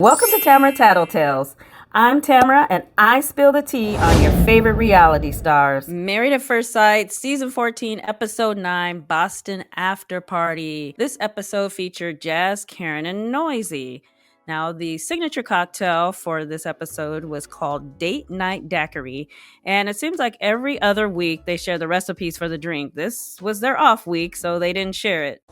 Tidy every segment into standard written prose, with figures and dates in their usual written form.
Welcome to Tamara Tattletales. I'm Tamara, and I spill the tea on your favorite reality stars. Married at First Sight, Season 14, Episode 9, Boston After Party. This episode featured Jazz, Karen, and Noisy. Now, the signature cocktail for this episode was called Date Night Daiquiri, and it seems like every other week they share the recipes for the drink. This was their off week, so they didn't share it.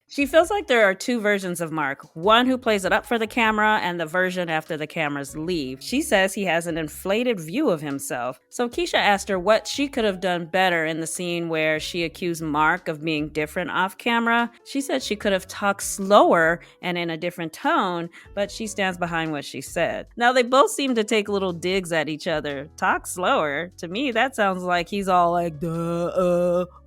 She feels like there are two versions of Mark, one who plays it up for the camera and the version after the cameras leave. She says he has an inflated view of himself. So Keisha asked her what she could have done better in the scene where she accused Mark of being different off camera. She said she could have talked slower and in a different tone, but she stands behind what she said. Now they both seem to take little digs at each other. Talk slower? To me, that sounds like he's all like,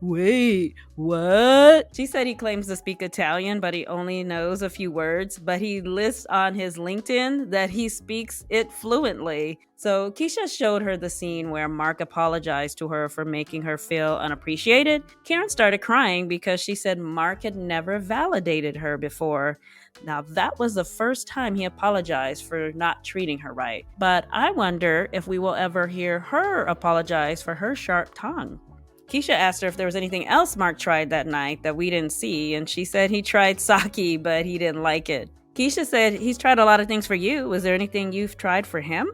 wait, what? She said he claims to speak Italian, but he only knows a few words, but he lists on his LinkedIn that he speaks it fluently. So Keisha showed her the scene where Mark apologized to her for making her feel unappreciated. Karen started crying because she said Mark had never validated her before. Now that was the first time he apologized for not treating her right. But I wonder if we will ever hear her apologize for her sharp tongue. Keisha asked her if there was anything else Mark tried that night that we didn't see, and she said he tried sake, but he didn't like it. Keisha said, he's tried a lot of things for you. Was there anything you've tried for him?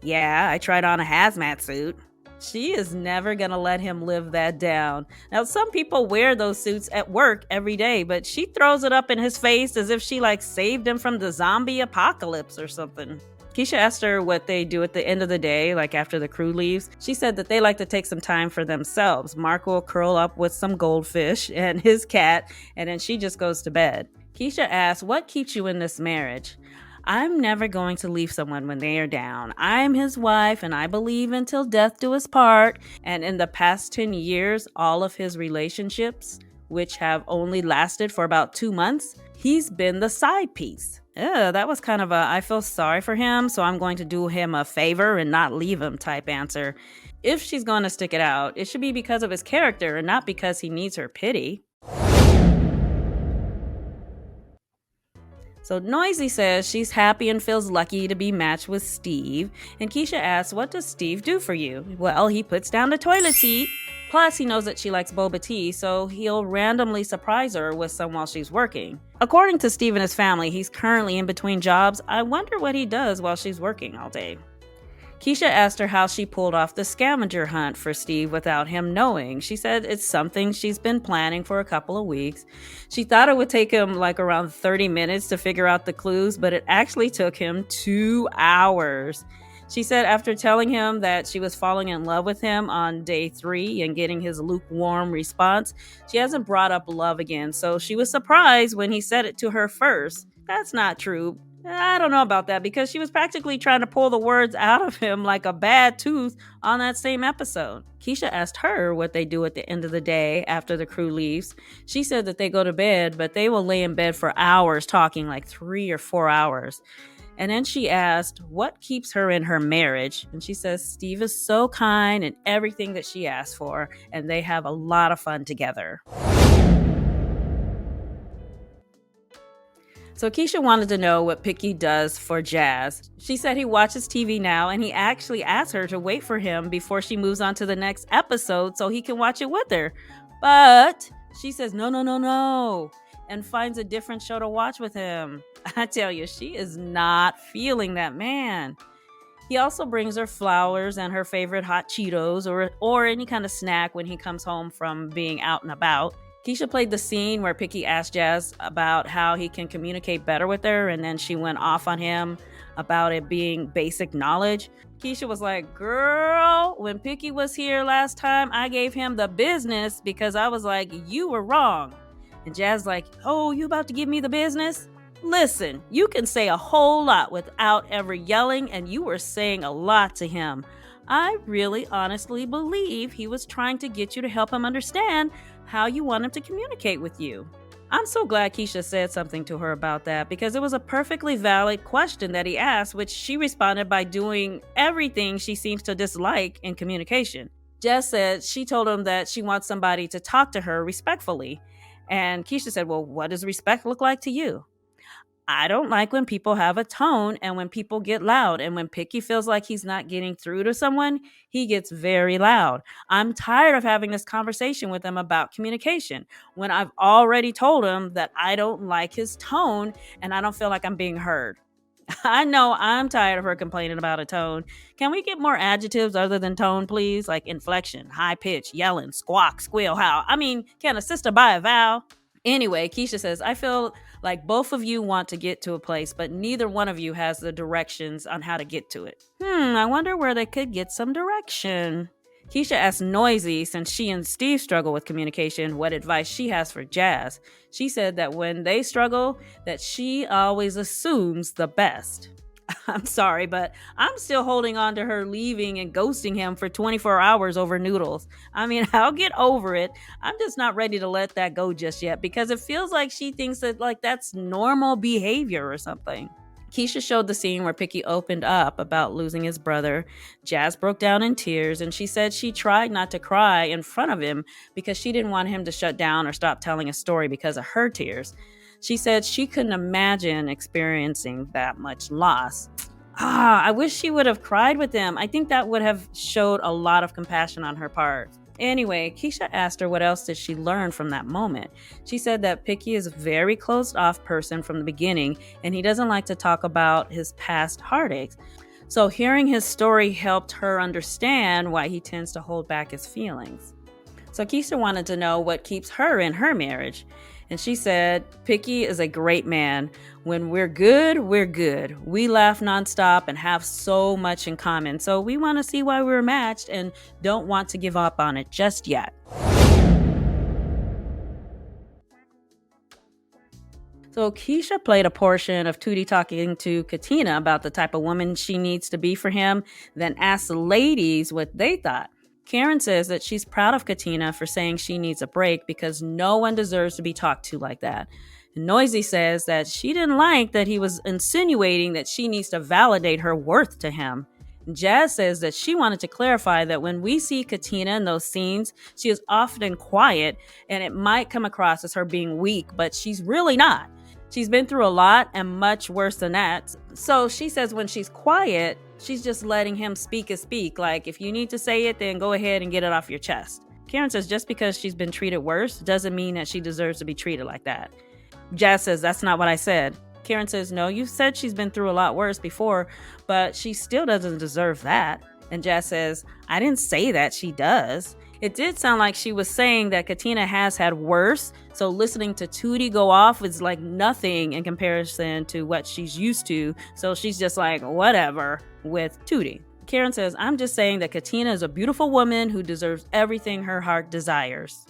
Yeah, I tried on a hazmat suit. She is never gonna let him live that down. Now, some people wear those suits at work every day, but she throws it up in his face as if she saved him from the zombie apocalypse or something. Keisha asked her what they do at the end of the day, like after the crew leaves. She said that they like to take some time for themselves. Mark will curl up with some goldfish and his cat, and then she just goes to bed. Keisha asked, what keeps you in this marriage? I'm never going to leave someone when they are down. I'm his wife, and I believe until death do us part. And in the past 10 years, all of his relationships, which have only lasted for about 2 months, he's been the side piece. That was kind of I feel sorry for him, so I'm going to do him a favor and not leave him type answer. If she's going to stick it out, it should be because of his character and not because he needs her pity. So Noisy says she's happy and feels lucky to be matched with Steve. And Keisha asks, what does Steve do for you? Well, he puts down the toilet seat. Plus, he knows that she likes boba tea, so he'll randomly surprise her with some while she's working. According to Steve and his family, he's currently in between jobs. I wonder what he does while she's working all day. Keisha asked her how she pulled off the scavenger hunt for Steve without him knowing. She said it's something she's been planning for a couple of weeks. She thought it would take him around 30 minutes to figure out the clues, but it actually took him 2 hours. She said after telling him that she was falling in love with him on day 3 and getting his lukewarm response, she hasn't brought up love again, so she was surprised when he said it to her first. That's not true. I don't know about that because she was practically trying to pull the words out of him like a bad tooth on that same episode. Keisha asked her what they do at the end of the day after the crew leaves. She said that they go to bed, but they will lay in bed for hours talking, 3 or 4 hours. And then she asked what keeps her in her marriage. And she says Steve is so kind and everything that she asked for, and they have a lot of fun together. So Keisha wanted to know what Picky does for Jazz. She said he watches TV now, and he actually asked her to wait for him before she moves on to the next episode so he can watch it with her. But she says no, and finds a different show to watch with him. I tell you, she is not feeling that man. He also brings her flowers and her favorite hot Cheetos or any kind of snack when he comes home from being out and about. Keisha played the scene where Picky asked Jazz about how he can communicate better with her, and then she went off on him about it being basic knowledge. Keisha was like, girl, when Picky was here last time, I gave him the business because I was like, you were wrong. And Jazz like, oh, you about to give me the business? Listen, you can say a whole lot without ever yelling, and you were saying a lot to him. I really honestly believe he was trying to get you to help him understand how you want him to communicate with you. I'm so glad Keisha said something to her about that because it was a perfectly valid question that he asked, which she responded by doing everything she seems to dislike in communication. Jess said she told him that she wants somebody to talk to her respectfully. And Keisha said, well, what does respect look like to you? I don't like when people have a tone and when people get loud. And when Picky feels like he's not getting through to someone, he gets very loud. I'm tired of having this conversation with him about communication when I've already told him that I don't like his tone and I don't feel like I'm being heard. I know I'm tired of her complaining about a tone. Can we get more adjectives other than tone, please? Like inflection, high pitch, yelling, squawk, squeal, howl. I mean, can a sister buy a vowel? Anyway, Keisha says, I feel like both of you want to get to a place, but neither one of you has the directions on how to get to it. I wonder where they could get some direction. Keisha asked Noisy, since she and Steve struggle with communication, what advice she has for Jazz. She said that when they struggle, that she always assumes the best. I'm sorry, but I'm still holding on to her leaving and ghosting him for 24 hours over noodles. I mean, I'll get over it. I'm just not ready to let that go just yet because it feels like she thinks that that's normal behavior or something. Keisha showed the scene where Picky opened up about losing his brother. Jazz broke down in tears, and she said she tried not to cry in front of him because she didn't want him to shut down or stop telling a story because of her tears. She said she couldn't imagine experiencing that much loss. I wish she would have cried with him. I think that would have showed a lot of compassion on her part. Anyway, Keisha asked her what else did she learn from that moment. She said that Picky is a very closed off person from the beginning, and he doesn't like to talk about his past heartaches. So hearing his story helped her understand why he tends to hold back his feelings. So Keisha wanted to know what keeps her in her marriage. And she said, Picky is a great man. When we're good, we're good. We laugh nonstop and have so much in common. So we want to see why we're matched and don't want to give up on it just yet. So Keisha played a portion of Tootie talking to Katina about the type of woman she needs to be for him, then asked the ladies what they thought. Karen says that she's proud of Katina for saying she needs a break because no one deserves to be talked to like that. Noisy says that she didn't like that he was insinuating that she needs to validate her worth to him. Jazz says that she wanted to clarify that when we see Katina in those scenes, she is often quiet and it might come across as her being weak, but she's really not. She's been through a lot and much worse than that. So she says when she's quiet, she's just letting him speak as speak. Like, if you need to say it, then go ahead and get it off your chest. Karen says just because she's been treated worse doesn't mean that she deserves to be treated like that. Jazz says that's not what I said. Karen says, no, you said she's been through a lot worse before, but she still doesn't deserve that. And Jazz says, I didn't say that she does. It did sound like she was saying that Katina has had worse, so listening to Tootie go off is like nothing in comparison to what she's used to, so she's just like, whatever, with Tootie. Karen says, I'm just saying that Katina is a beautiful woman who deserves everything her heart desires.